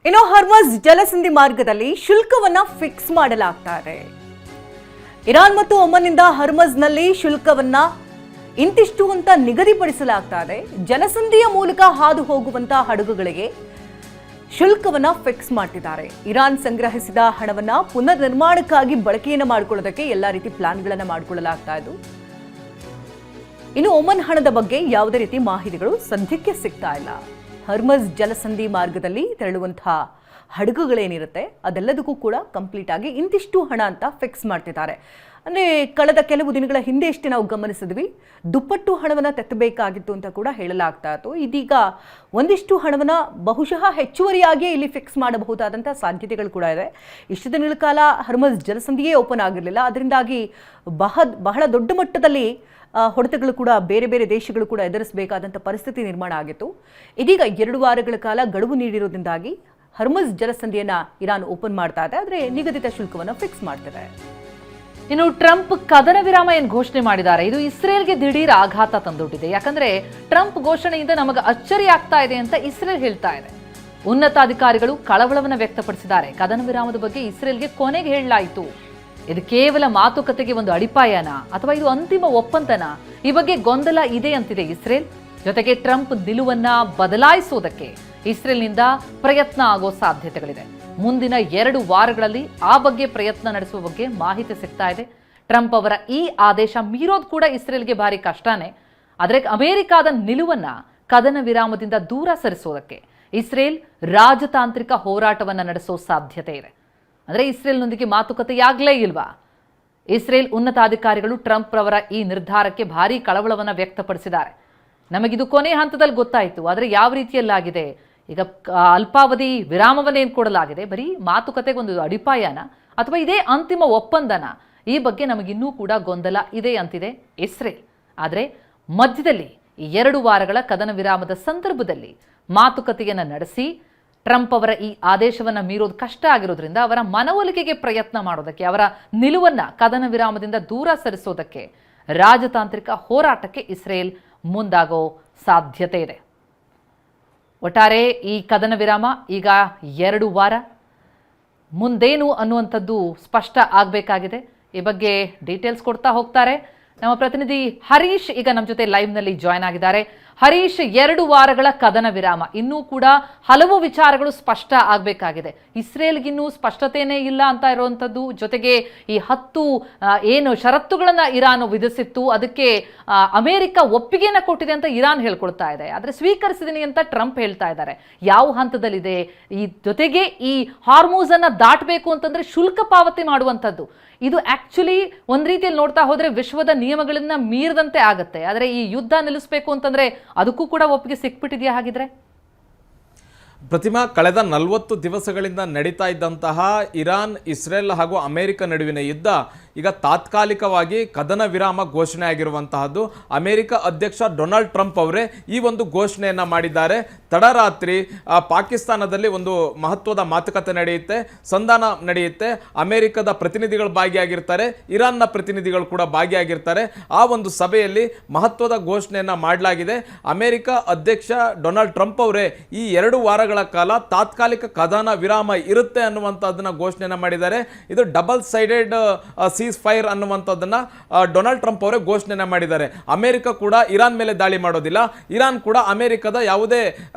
ಇನ್ನು ಹರ್ಮಸ್ ಜಲಸಂಧಿ ಮಾರ್ಗದಲ್ಲಿ ಶುಲ್ಕವನ್ನ ಫಿಕ್ಸ್ ಮಾಡಲಾಗ್ತಾ ಇದೆ. ಇರಾನ್ ಮತ್ತು ಒಮನ್ನಿಂದ ಹರ್ಮಸ್ನಲ್ಲಿ ಶುಲ್ಕವನ್ನ ಇಂತಿಷ್ಟು ಅಂತ ನಿಗದಿಪಡಿಸಲಾಗ್ತಾ ಇದೆ. ಜಲಸಂಧಿಯ ಮೂಲಕ ಹಾದು ಹೋಗುವಂತಹ ಹಡಗುಗಳಿಗೆ ಶುಲ್ಕವನ್ನ ಫಿಕ್ಸ್ ಮಾಡ್ತಿದ್ದಾರೆ. ಇರಾನ್ ಸಂಗ್ರಹಿಸಿದ ಹಣವನ್ನ ಪುನರ್ ನಿರ್ಮಾಣಕ್ಕಾಗಿ ಬಳಕೆಯನ್ನು ಮಾಡಿಕೊಳ್ಳೋದಕ್ಕೆ ಎಲ್ಲಾ ರೀತಿ ಪ್ಲಾನ್ಗಳನ್ನ ಮಾಡಿಕೊಳ್ಳಲಾಗ್ತಾ ಇದ್ದು, ಇನ್ನು ಒಮನ್ ಹಣದ ಬಗ್ಗೆ ಯಾವುದೇ ರೀತಿ ಮಾಹಿತಿಗಳು ಸದ್ಯಕ್ಕೆ ಸಿಗ್ತಾ ಇಲ್ಲ. ಹರ್ಮಸ್ ಜಲಸಂಧಿ ಮಾರ್ಗದಲ್ಲಿ ತೆರಳುವಂತಹ ಹಡಗುಗಳೇನಿರುತ್ತೆ ಅದೆಲ್ಲದಕ್ಕೂ ಕೂಡ ಕಂಪ್ಲೀಟ್ ಆಗಿ ಇಂತಿಷ್ಟು ಹಣ ಅಂತ ಫಿಕ್ಸ್ ಮಾಡ್ತಿದ್ದಾರೆ. ಅಂದರೆ ಕಳೆದ ಕೆಲವು ದಿನಗಳ ಹಿಂದೆ ಅಷ್ಟೇ ನಾವು ಗಮನಿಸಿದ್ವಿ, ದುಪ್ಪಟ್ಟು ಹಣವನ್ನು ತೆತ್ತಬೇಕಾಗಿತ್ತು ಅಂತ ಕೂಡ ಹೇಳಲಾಗ್ತಾ ಇತ್ತು. ಇದೀಗ ಒಂದಿಷ್ಟು ಹಣವನ್ನು ಬಹುಶಃ ಹೆಚ್ಚುವರಿಯಾಗಿಯೇ ಇಲ್ಲಿ ಫಿಕ್ಸ್ ಮಾಡಬಹುದಾದಂಥ ಸಾಧ್ಯತೆಗಳು ಕೂಡ ಇದೆ. ಇಷ್ಟು ದಿನಗಳ ಕಾಲ ಹರ್ಮಸ್ ಜಲಸಂಧಿಯೇ ಓಪನ್ ಆಗಿರಲಿಲ್ಲ, ಅದರಿಂದಾಗಿ ಬಹಳ ದೊಡ್ಡ ಮಟ್ಟದಲ್ಲಿ ಹೊಡೆತಗಳು ಕೂಡ ಬೇರೆ ಬೇರೆ ದೇಶಗಳು ಕೂಡ ಎದುರಿಸಬೇಕಾದಂಥ ಪರಿಸ್ಥಿತಿ ನಿರ್ಮಾಣ ಆಗಿತ್ತು. ಇದೀಗ 2 ವಾರಗಳ ಕಾಲ ಗಡುವು ನೀಡಿರೋದ್ರಿಂದಾಗಿ ಹರ್ಮಸ್ ಜಲಸಂಧಿಯನ್ನ ಇರಾನ್ ಓಪನ್ ಮಾಡ್ತಾ ಇದೆ, ಆದರೆ ನಿಗದಿತ ಶುಲ್ಕವನ್ನು ಫಿಕ್ಸ್ ಮಾಡ್ತಿದೆ. ಇನ್ನು ಟ್ರಂಪ್ ಕದನ ವಿರಾಮ ಏನು ಘೋಷಣೆ ಮಾಡಿದ್ದಾರೆ, ಇದು ಇಸ್ರೇಲ್ಗೆ ದಿಢೀರ್ ಆಘಾತ ತಂದೊಡ್ಡಿದೆ. ಯಾಕಂದ್ರೆ ಟ್ರಂಪ್ ಘೋಷಣೆಯಿಂದ ನಮಗೆ ಅಚ್ಚರಿ ಆಗ್ತಾ ಇದೆ ಅಂತ ಇಸ್ರೇಲ್ ಹೇಳ್ತಾ ಇದೆ. ಉನ್ನತಾಧಿಕಾರಿಗಳು ಕಳವಳವನ್ನು ವ್ಯಕ್ತಪಡಿಸಿದ್ದಾರೆ. ಕದನ ವಿರಾಮದ ಬಗ್ಗೆ ಇಸ್ರೇಲ್ಗೆ ಕೊನೆಗೆ ಹೇಳಲಾಯಿತು, ಇದು ಕೇವಲ ಮಾತುಕತೆಗೆ ಒಂದು ಅಡಿಪಾಯನ ಅಥವಾ ಇದು ಅಂತಿಮ ಒಪ್ಪಂದನ, ಈ ಬಗ್ಗೆ ಗೊಂದಲ ಇದೆ ಅಂತಿದೆ ಇಸ್ರೇಲ್. ಜೊತೆಗೆ ಟ್ರಂಪ್ ನಿಲುವನ್ನ ಬದಲಾಯಿಸುವುದಕ್ಕೆ ಇಸ್ರೇಲ್ನಿಂದ ಪ್ರಯತ್ನ ಆಗೋ ಸಾಧ್ಯತೆಗಳಿದೆ. ಮುಂದಿನ 2 ವಾರಗಳಲ್ಲಿ ಆ ಬಗ್ಗೆ ಪ್ರಯತ್ನ ನಡೆಸುವ ಬಗ್ಗೆ ಮಾಹಿತಿ ಸಿಗ್ತಾ ಇದೆ. ಟ್ರಂಪ್ ಅವರ ಈ ಆದೇಶ ಮೀರೋದು ಕೂಡ ಇಸ್ರೇಲ್ಗೆ ಭಾರಿ ಕಷ್ಟನೇ. ಆದರೆ ಅಮೆರಿಕಾದ ನಿಲುವನ್ನ ಕದನ ವಿರಾಮದಿಂದ ದೂರ ಸರಿಸೋದಕ್ಕೆ ಇಸ್ರೇಲ್ ರಾಜತಾಂತ್ರಿಕ ಹೋರಾಟವನ್ನು ನಡೆಸೋ ಸಾಧ್ಯತೆ ಇದೆ. ಅಂದರೆ ಇಸ್ರೇಲ್ನೊಂದಿಗೆ ಮಾತುಕತೆಯಾಗಲೇ ಇಲ್ವಾ? ಇಸ್ರೇಲ್ ಉನ್ನತಾಧಿಕಾರಿಗಳು ಟ್ರಂಪ್ ರವರ ಈ ನಿರ್ಧಾರಕ್ಕೆ ಭಾರಿ ಕಳವಳವನ್ನು ವ್ಯಕ್ತಪಡಿಸಿದ್ದಾರೆ. ನಮಗಿದು ಕೊನೆ ಹಂತದಲ್ಲಿ ಗೊತ್ತಾಯಿತು, ಆದರೆ ಯಾವ ರೀತಿಯಲ್ಲಾಗಿದೆ, ಈಗ ಅಲ್ಪಾವಧಿ ವಿರಾಮವನ್ನೇನು ಕೊಡಲಾಗಿದೆ, ಬರೀ ಮಾತುಕತೆಗೆ ಒಂದು ಅಡಿಪಾಯನ ಅಥವಾ ಇದೇ ಅಂತಿಮ ಒಪ್ಪಂದನ, ಈ ಬಗ್ಗೆ ನಮಗಿನ್ನೂ ಕೂಡ ಗೊಂದಲ ಇದೆ ಅಂತಿದೆ ಇಸ್ರೇಲ್. ಆದರೆ ಮಧ್ಯದಲ್ಲಿ ಈ 2 ವಾರಗಳ ಕದನ ವಿರಾಮದ ಸಂದರ್ಭದಲ್ಲಿ ಮಾತುಕತೆಯನ್ನು ನಡೆಸಿ ಟ್ರಂಪ್ ಅವರ ಈ ಆದೇಶವನ್ನು ಮೀರೋದು ಕಷ್ಟ ಆಗಿರೋದ್ರಿಂದ ಅವರ ಮನವೊಲಿಕೆಗೆ ಪ್ರಯತ್ನ ಮಾಡೋದಕ್ಕೆ, ಅವರ ನಿಲುವನ್ನು ಕದನ ವಿರಾಮದಿಂದ ದೂರ ಸರಿಸೋದಕ್ಕೆ ರಾಜತಾಂತ್ರಿಕ ಹೋರಾಟಕ್ಕೆ ಇಸ್ರೇಲ್ ಮುಂದಾಗೋ ಸಾಧ್ಯತೆ ಇದೆ. ಒಟ್ಟಾರೆ ಈ ಕದನ ವಿರಾಮ ಈಗ 2 ವಾರ ಮುಂದೇನು ಅನ್ನುವಂಥದ್ದು ಸ್ಪಷ್ಟ ಆಗಬೇಕಾಗಿದೆ. ಈ ಬಗ್ಗೆ ಡೀಟೇಲ್ಸ್ ಕೊಡ್ತಾ ಹೋಗ್ತಾರೆ ನಮ್ಮ ಪ್ರತಿನಿಧಿ ಹರೀಶ್. ಈಗ ನಮ್ಮ ಜೊತೆ ಲೈವ್ನಲ್ಲಿ ಜಾಯ್ನ್ ಆಗಿದ್ದಾರೆ. ಹರೀಶ್, 2 ವಾರಗಳ ಕದನ ವಿರಾಮ, ಇನ್ನೂ ಕೂಡ ಹಲವು ವಿಚಾರಗಳು ಸ್ಪಷ್ಟ ಆಗಬೇಕಾಗಿದೆ. ಇಸ್ರೇಲ್ಗಿನ್ನೂ ಸ್ಪಷ್ಟತೆಯೇ ಇಲ್ಲ ಅಂತ ಇರುವಂಥದ್ದು, ಜೊತೆಗೆ ಈ 10 ಏನು ಷರತ್ತುಗಳನ್ನು ಇರಾನ್ ವಿಧಿಸಿತ್ತು ಅದಕ್ಕೆ ಅಮೆರಿಕ ಒಪ್ಪಿಗೆಯನ್ನು ಕೊಟ್ಟಿದೆ ಅಂತ ಇರಾನ್ ಹೇಳ್ಕೊಳ್ತಾ ಇದೆ. ಆದರೆ ಸ್ವೀಕರಿಸಿದ್ದೀನಿ ಅಂತ ಟ್ರಂಪ್ ಹೇಳ್ತಾ ಇದ್ದಾರೆ. ಯಾವ ಹಂತದಲ್ಲಿದೆ? ಈ ಜೊತೆಗೆ ಈ ಹಾರ್ಮೂಸ್ ಅನ್ನ ದಾಟಬೇಕು ಅಂತಂದ್ರೆ ಶುಲ್ಕ ಪಾವತಿ ಮಾಡುವಂಥದ್ದು, ಇದು ಆಕ್ಚುಲಿ ಒಂದು ರೀತಿಯಲ್ಲಿ ನೋಡ್ತಾ ಹೋದ್ರೆ ವಿಶ್ವದ ನಿಯಮಗಳನ್ನ ಮೀರಿದಂತೆ ಆಗುತ್ತೆ. ಆದರೆ ಈ ಯುದ್ಧ ನಿಲ್ಲಿಸಬೇಕು ಅಂತಂದ್ರೆ ಅದಕ್ಕೂ ಕೂಡ ಒಪ್ಪಿಗೆ ಸಿಕ್ಬಿಟ್ಟಿದೆಯಾ ಹಾಗಿದ್ರೆ? ಪ್ರತಿಮಾ, ಕಳೆದ 40 ದಿವಸಗಳಿಂದ ನಡೀತಾ ಇದ್ದಂತಹ ಇರಾನ್, ಇಸ್ರೇಲ್ ಹಾಗೂ ಅಮೆರಿಕ ನಡುವಿನ ಯುದ್ಧ ಈಗ ತಾತ್ಕಾಲಿಕವಾಗಿ ಕದನ ವಿರಾಮ ಘೋಷಣೆ ಆಗಿರುವಂತಹದ್ದು. ಅಮೆರಿಕ ಅಧ್ಯಕ್ಷ ಡೊನಾಲ್ಡ್ ಟ್ರಂಪ್ ಅವರೇ ಈ ಒಂದು ಘೋಷಣೆಯನ್ನು ಮಾಡಿದ್ದಾರೆ. ತಡರಾತ್ರಿ ಪಾಕಿಸ್ತಾನದಲ್ಲಿ ಒಂದು ಮಹತ್ವದ ಮಾತುಕತೆ ನಡೆಯುತ್ತೆ, ಸಂಧಾನ ನಡೆಯುತ್ತೆ. ಅಮೆರಿಕದ ಪ್ರತಿನಿಧಿಗಳು ಭಾಗಿಯಾಗಿರ್ತಾರೆ, ಇರಾನ್ನ ಪ್ರತಿನಿಧಿಗಳು ಕೂಡ ಭಾಗಿಯಾಗಿರ್ತಾರೆ. ಆ ಒಂದು ಸಭೆಯಲ್ಲಿ ಮಹತ್ವದ ಘೋಷಣೆಯನ್ನು ಮಾಡಲಾಗಿದೆ. ಅಮೆರಿಕ ಅಧ್ಯಕ್ಷ ಡೊನಾಲ್ಡ್ ಟ್ರಂಪ್ ಅವರೇ ಈ 2 ವಾರಗಳ ಕಾಲ ತಾತ್ಕಾಲಿಕ ಕದನ ವಿರಾಮ ಇರುತ್ತೆ ಅನ್ನುವಂಥದ್ದನ್ನ ಘೋಷಣೆಯನ್ನು ಮಾಡಿದ್ದಾರೆ. ಇದು ಡಬಲ್ ಸೈಡೆಡ್ ಸೀಸ್ ಫೈರ್ ಅನ್ನುವಂಥದ್ದನ್ನ ಡೊನಾಲ್ಡ್ ಟ್ರಂಪ್ ಅವರೇ ಘೋಷಣೆಯನ್ನು ಮಾಡಿದ್ದಾರೆ. ಅಮೆರಿಕ ಕೂಡ ಇರಾನ್ ಮೇಲೆ ದಾಳಿ ಮಾಡೋದಿಲ್ಲ, ಇರಾನ್ ಕೂಡ ಅಮೆರಿಕದ ಯಾವುದೇ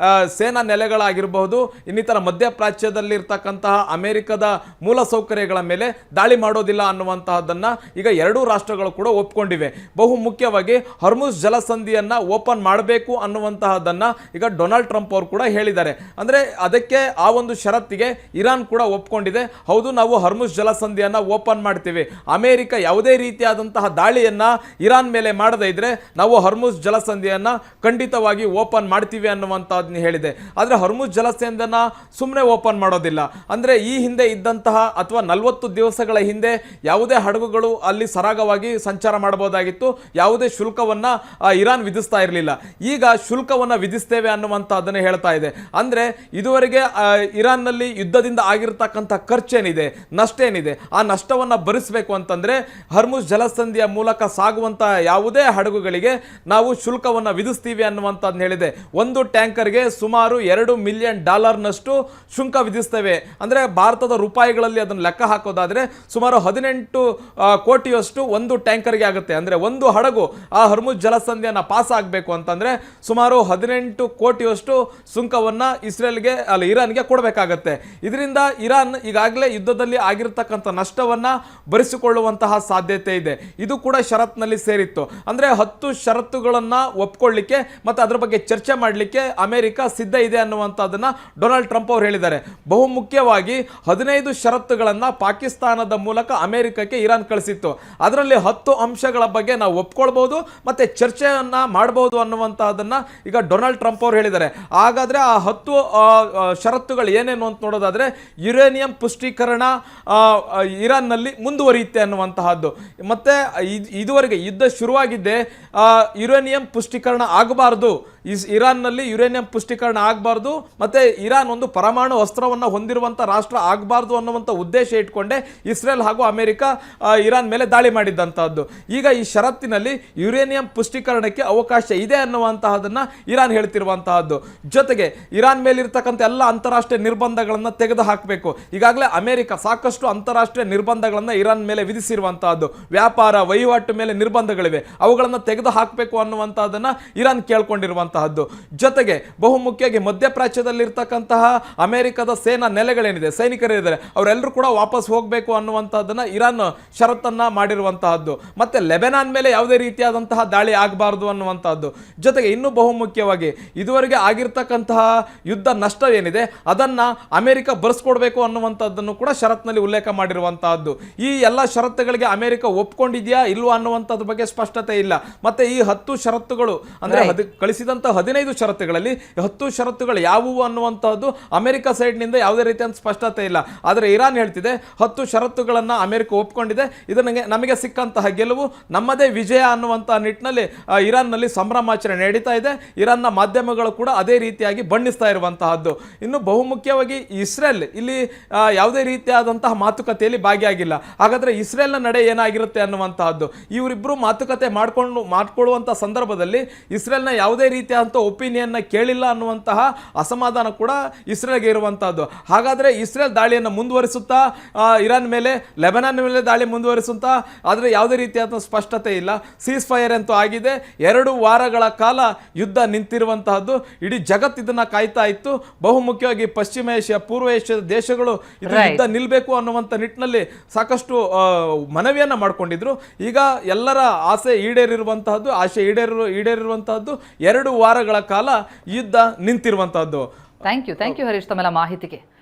ಸೇನಾ ನೆಲೆಗಳಾಗಿರಬಹುದು, ಇನ್ನಿತರ ಮಧ್ಯಪ್ರಾಚ್ಯದಲ್ಲಿರ್ತಕ್ಕಂತಹ ಅಮೆರಿಕದ ಮೂಲ ಸೌಕರ್ಯಗಳ ಮೇಲೆ ದಾಳಿ ಮಾಡೋದಿಲ್ಲ ಅನ್ನುವಂತಹದ್ದನ್ನ ಈಗ 2 ರಾಷ್ಟ್ರಗಳು ಕೂಡ ಒಪ್ಕೊಂಡಿವೆ. ಬಹು ಮುಖ್ಯವಾಗಿ ಹರ್ಮುಸ್ ಜಲಸಂಧಿಯನ್ನ ಓಪನ್ ಮಾಡಬೇಕು ಅನ್ನುವಂತಹದ್ದನ್ನ ಈಗ ಡೊನಾಲ್ಡ್ ಟ್ರಂಪ್ ಅವರು ಕೂಡ ಹೇಳಿದ್ದಾರೆ. ಅಂದ್ರೆ ಅದಕ್ಕೆ ಆ ಒಂದು ಷರತ್ತಿಗೆ ಇರಾನ್ ಕೂಡ ಒಪ್ಕೊಂಡಿದೆ. ಹೌದು, ನಾವು ಹರ್ಮುಸ್ ಜಲಸಂಧಿಯನ್ನ ಓಪನ್ ಮಾಡ್ತೀವಿ, ಅಮೆರಿಕ ಯಾವುದೇ ರೀತಿಯಾದಂತಹ ದಾಳಿಯನ್ನ ಇರಾನ್ ಮೇಲೆ ಮಾಡದೇ ಇದ್ರೆ ನಾವು ಹರ್ಮುಸ್ ಜಲಸಂಧಿಯನ್ನ ಖಂಡಿತವಾಗಿ ಓಪನ್ ಮಾಡ್ತೀವಿ ಅನ್ನುವಂಥದ್ದನ್ನ ಹೇಳಿದೆ. ಆದರೆ ಹರ್ಮುಸ್ ಜಲಸಂಧಿಯನ್ನ ಸುಮ್ಮನೆ ಓಪನ್ ಮಾಡೋದಿಲ್ಲ. ಅಂದ್ರೆ ಈ ಹಿಂದೆ ಇದ್ದಂತಹ ಅಥವಾ 40 ದಿವಸಗಳ ಹಿಂದೆ ಯಾವುದೇ ಹಡಗುಗಳು ಅಲ್ಲಿ ಸರಾಗವಾಗಿ ಸಂಚಾರ ಮಾಡಬಹುದಾಗಿತ್ತು, ಯಾವುದೇ ಶುಲ್ಕವನ್ನ ಇರಾನ್ ವಿಧಿಸ್ತಾ ಇರಲಿಲ್ಲ. ಈಗ ಶುಲ್ಕವನ್ನ ವಿಧಿಸ್ತೇವೆ ಅನ್ನುವಂಥದ್ದನ್ನ ಹೇಳ್ತಾ ಇದೆ. ಅಂದ್ರೆ ಇದುವರೆಗೆ ಇರಾನ್ನಲ್ಲಿ ಯುದ್ಧದಿಂದ ಆಗಿರತಕ್ಕಂಥ ಖರ್ಚೇನಿದೆ, ನಷ್ಟ ಏನಿದೆ, ಆ ನಷ್ಟವನ್ನು ಭರಿಸಬೇಕು ಅಂತಂದ್ರೆ ಹರ್ಮುಜ್ ಜಲಸಂಧಿಯ ಮೂಲಕ ಸಾಗುವಂತ ಯಾವುದೇ ಹಡಗುಗಳಿಗೆ ನಾವು ಶುಲ್ಕವನ್ನು ವಿಧಿಸ್ತೀವಿ ಅನ್ನುವಂಥದ್ದನ್ನ ಹೇಳಿದೆ. ಒಂದು ಟ್ಯಾಂಕರ್ಗೆ ಸುಮಾರು $2 ಮಿಲಿಯನ್ ಶುಲ್ಕ ವಿಧಿಸ್ತೇವೆ. ಅಂದ್ರೆ ಭಾರತದ ರೂಪಾಯಿಗಳಲ್ಲಿ ಅದನ್ನು ಲೆಕ್ಕ ಹಾಕೋದಾದ್ರೆ ಸುಮಾರು 18 ಕೋಟಿಯಷ್ಟು ಒಂದು ಟ್ಯಾಂಕರ್ಗೆ ಆಗುತ್ತೆ. ಅಂದ್ರೆ ಒಂದು ಹಡಗು ಆ ಹರ್ಮುಜ್ ಜಲಸಂಧಿಯನ್ನ ಪಾಸ್ ಆಗಬೇಕು ಅಂತಂದ್ರೆ ಸುಮಾರು 18 ಕೋಟಿಯಷ್ಟು ಸುಂಕವನ್ನ ಇರಾನ್ಗೆ ಕೊಡಬೇಕಾಗತ್ತೆ. ಇದರಿಂದ ಇರಾನ್ ಈಗಾಗಲೇ ಯುದ್ಧದಲ್ಲಿ ಆಗಿರತಕ್ಕಂಥ ನಷ್ಟವನ್ನ ಭರಿಸಿಕೊಳ್ಳುವಂತಹ ಸಾಧ್ಯತೆ ಇದೆ. ಇದು ಕೂಡ ಷರತ್ನಲ್ಲಿ ಸೇರಿತ್ತು. ಅಂದ್ರೆ 10 ಷರತ್ತುಗಳನ್ನ ಒಪ್ಕೊಳ್ಳಿಕ್ಕೆ ಮತ್ತೆ ಅದರ ಬಗ್ಗೆ ಚರ್ಚೆ ಮಾಡಲಿಕ್ಕೆ ಅಮೆರಿಕ ಸಿದ್ಧ ಇದೆ ಅನ್ನುವಂಥದ್ದನ್ನ ಡೊನಾಲ್ಡ್ ಟ್ರಂಪ್ ಅವರು ಹೇಳಿದ್ದಾರೆ. ಬಹುಮುಖ್ಯವಾಗಿ 15 ಷರತ್ತುಗಳನ್ನ ಪಾಕಿಸ್ತಾನದ ಮೂಲಕ ಅಮೆರಿಕಕ್ಕೆ ಇರಾನ್ ಕಳಿಸಿತ್ತು. ಅದರಲ್ಲಿ 10 ಅಂಶಗಳ ಬಗ್ಗೆ ನಾವು ಒಪ್ಕೊಳ್ಬಹುದು ಮತ್ತೆ ಚರ್ಚೆಯನ್ನ ಮಾಡಬಹುದು ಅನ್ನುವಂತಹದನ್ನ ಈಗ ಡೊನಾಲ್ಡ್ ಟ್ರಂಪ್ ಅವರು ಹೇಳಿದ್ದಾರೆ. ಹಾಗಾದ್ರೆ ಆ 10 ಷರತ್ತುಗಳು ಏನೇನು ಅಂತ ನೋಡೋದಾದ್ರೆ ಯುರೇನಿಯಂ ಪುಷ್ಟೀಕರಣ ಇರಾನ್ನಲ್ಲಿ ಮುಂದುವರಿಯುತ್ತೆ ಅನ್ನುವಂತಹದ್ದು. ಮತ್ತೆ ಇದುವರೆಗೆ ಯುದ್ಧ ಶುರುವಾಗಿದ್ದೆ ಯುರೇನಿಯಂ ಪುಷ್ಟೀಕರಣ ಆಗಬಾರದು, ಇರಾನ್ನಲ್ಲಿ ಯುರೇನಿಯಂ ಪುಷ್ಟೀಕರಣ ಆಗಬಾರ್ದು ಮತ್ತೆ ಇರಾನ್ ಒಂದು ಪರಮಾಣು ಅಸ್ತ್ರವನ್ನು ಹೊಂದಿರುವಂತ ರಾಷ್ಟ್ರ ಆಗಬಾರ್ದು ಅನ್ನುವಂಥ ಉದ್ದೇಶ ಇಟ್ಕೊಂಡೆ ಇಸ್ರೇಲ್ ಹಾಗೂ ಅಮೆರಿಕ ಇರಾನ್ ಮೇಲೆ ದಾಳಿ ಮಾಡಿದ್ದಂತಹದ್ದು. ಈಗ ಈ ಷರತ್ತಿನಲ್ಲಿ ಯುರೇನಿಯಂ ಪುಷ್ಟೀಕರಣಕ್ಕೆ ಅವಕಾಶ ಇದೆ ಅನ್ನುವಂತಹದನ್ನ ಇರಾನ್ ಹೇಳ್ತಿರುವಂತಹದ್ದು. ಜೊತೆಗೆ ಇರಾನ್ ಮೇಲಿರ್ತಕ್ಕಂಥ ಎಲ್ಲ ಅಂತಾರಾಷ್ಟ್ರೀಯ ನಿರ್ಬಂಧಗಳನ್ನು ತೆಗೆದು ಹಾಕಬೇಕು. ಈಗಾಗಲೇ ಅಮೆರಿಕ ಸಾಕಷ್ಟು ಅಂತಾರಾಷ್ಟ್ರೀಯ ನಿರ್ಬಂಧಗಳನ್ನು ಇರಾನ್ ಮೇಲೆ ವಿಧಿಸಿರುವಂತಹದ್ದು. ವ್ಯಾಪಾರ ವಹಿವಾಟು ಮೇಲೆ ನಿರ್ಬಂಧಗಳಿವೆ, ಅವುಗಳನ್ನು ತೆಗೆದು ಹಾಕಬೇಕು ಅನ್ನುವಂತಹದನ್ನ ಇರಾನ್ ಕೇಳ್ಕೊಂಡಿರುವಂತಹದ್ದು. ಜೊತೆಗೆ ಬಹುಮುಖ್ಯವಾಗಿ ಮಧ್ಯಪ್ರಾಚ್ಯದಲ್ಲಿರ್ತಕ್ಕಂತಹ ಅಮೆರಿಕದ ಸೇನಾ ನೆಲೆಗಳೇನಿದೆ, ಸೈನಿಕರಿದ್ದಾರೆ, ಅವರೆಲ್ಲರೂ ಕೂಡ ವಾಪಸ್ ಹೋಗಬೇಕು ಅನ್ನುವಂಥದ್ದನ್ನ ಇರಾನ್ ಷರತ್ತನ್ನ ಮಾಡಿರುವಂತಹದ್ದು. ಮತ್ತೆ ಲೆಬನಾನ್ ಮೇಲೆ ಯಾವುದೇ ರೀತಿಯಾದಂತಹ ದಾಳಿ ಆಗಬಾರದು ಅನ್ನುವಂಥದ್ದು. ಜೊತೆಗೆ ಇನ್ನೂ ಬಹುಮುಖ್ಯವಾಗಿ ಇದುವರೆಗೆ ಆಗಿರ್ತಕ್ಕಂತಹ ಯುದ್ಧ ನಷ್ಟವೇನಿದೆ ಅದನ್ನ ಅಮೆರಿಕ ಭರಿಸ್ಕೊಡ್ಬೇಕು ಅನ್ನುವಂಥದ್ದನ್ನು ಕೂಡ ಷರತ್ನಲ್ಲಿ ಉಲ್ಲೇಖ ಮಾಡಿರುವಂತಹದ್ದು. ಈ ಎಲ್ಲ ಷರತ್ತುಗಳಿಗೆ ಅಮೆರಿಕ ಒಪ್ಕೊಂಡಿದ್ಯಾ ಇಲ್ವಾ ಅನ್ನುವಂಥದ್ರ ಬಗ್ಗೆ ಸ್ಪಷ್ಟತೆ ಇಲ್ಲ. ಮತ್ತೆ ಈ 10 ಷರತ್ತುಗಳು ಅಂದ್ರೆ ಕಳಿಸಿದಂತ 15 ಷರತ್ತುಗಳಲ್ಲಿ 10 ಷರತ್ತುಗಳು ಯಾವುವು ಅನ್ನುವಂಥದ್ದು ಅಮೆರಿಕ ಸೈಡ್ನಿಂದ ಯಾವುದೇ ರೀತಿಯ ಸ್ಪಷ್ಟತೆ ಇಲ್ಲ. ಆದರೆ ಇರಾನ್ ಹೇಳ್ತಿದೆ 10 ಷರತ್ತುಗಳನ್ನ ಅಮೆರಿಕ ಒಪ್ಕೊಂಡಿದೆ, ಇದು ನಮಗೆ ಸಿಕ್ಕಂತಹ ಗೆಲುವು ನಮ್ಮದೇ ವಿಜಯ ಅನ್ನುವಂತಹ ನಿಟ್ಟಿನಲ್ಲಿ ಇರಾನ್ನಲ್ಲಿ ಸಂಭ್ರಮಾಚರಣೆ ನಡೀತಾ ಇದೆ. ಇರಾನ್ನ ಮಾಧ್ಯಮಗಳು ಕೂಡ ಅದೇ ರೀತಿಯಾಗಿ ಬಣ್ಣಿಸ್ತಾ ಇರುವಂತಹದ್ದು. ಇನ್ನು ಬಹುಮುಖ್ಯವಾಗಿ ಇಸ್ರೇಲ್ ಇಲ್ಲಿ ಯಾವುದೇ ರೀತಿಯಾದಂತಹ ಮಾತುಕತೆಯಲ್ಲಿ ಭಾಗಿಯಾಗಿಲ್ಲ. ಹಾಗಾದ್ರೆ ಇಸ್ರೇಲ್ನ ನಡೆ ಏನಾಗಿರುತ್ತೆ ಅನ್ನುವಂತಹದ್ದು. ಇವರಿಬ್ಬರು ಮಾತುಕತೆ ಮಾಡ್ಕೊಳ್ಳುವಂತ ಸಂದರ್ಭದಲ್ಲಿ ಇಸ್ರೇಲ್ನ ಯಾವುದೇ ರೀತಿಯಾದಂಥ ಒಪಿನಿಯನ್ನ ಕೇಳಿಲ್ಲ ಅನ್ನುವಂತಹ ಅಸಮಾಧಾನ ಕೂಡ ಇಸ್ರೇಲ್ಗೆ ಇರುವಂತಹದ್ದು. ಹಾಗಾದ್ರೆ ಇಸ್ರೇಲ್ ದಾಳಿಯನ್ನು ಮುಂದುವರಿಸುತ್ತಾ ಇರಾನ್ ಮೇಲೆ, ಲೆಬನಾನ್ ಮೇಲೆ ದಾಳಿ ಮುಂದುವರಿಸುತ್ತಾ, ಆದರೆ ಯಾವುದೇ ರೀತಿಯಾದ ಸ್ಪಷ್ಟತೆ ಇಲ್ಲ. ಸೀಸ್ ಫೈರ್ ಅಂತೂ ಆಗಿದೆ. 2 ವಾರಗಳ ಕಾಲ ಯುದ್ಧ ನಿಂತಿರುವಂತಹದ್ದು. ಇಡೀ ಜಗತ್ತು ಇದನ್ನ ಕಾಯ್ತಾ ಇತ್ತು. ಬಹುಮುಖ್ಯವಾಗಿ ಪಶ್ಚಿಮ ಏಷ್ಯಾ, ಪೂರ್ವ ಏಷ್ಯಾದ ದೇಶಗಳು ಇದು ಯುದ್ಧ ನಿಲ್ಬೇಕು ಅನ್ನುವಂಥ ನಿಟ್ಟಿನಲ್ಲಿ ಸಾಕಷ್ಟು ಮನವಿಯನ್ನ ಮಾಡ್ಕೊಂಡಿದ್ರು. ಈಗ ಎಲ್ಲರ ಆಸೆ ಈಡೇರಿರುವಂತಹದ್ದು, ಈಡೇರಿರುವಂತಹದ್ದು 2 ವಾರಗಳ ಕಾಲ ಯುದ್ಧ ನಿಂತಿರುವಂತಹದ್ದು. ಥ್ಯಾಂಕ್ ಯು ಹರೀಶ್ ತಮ್ಮೆಲ್ಲ ಮಾಹಿತಿಗೆ.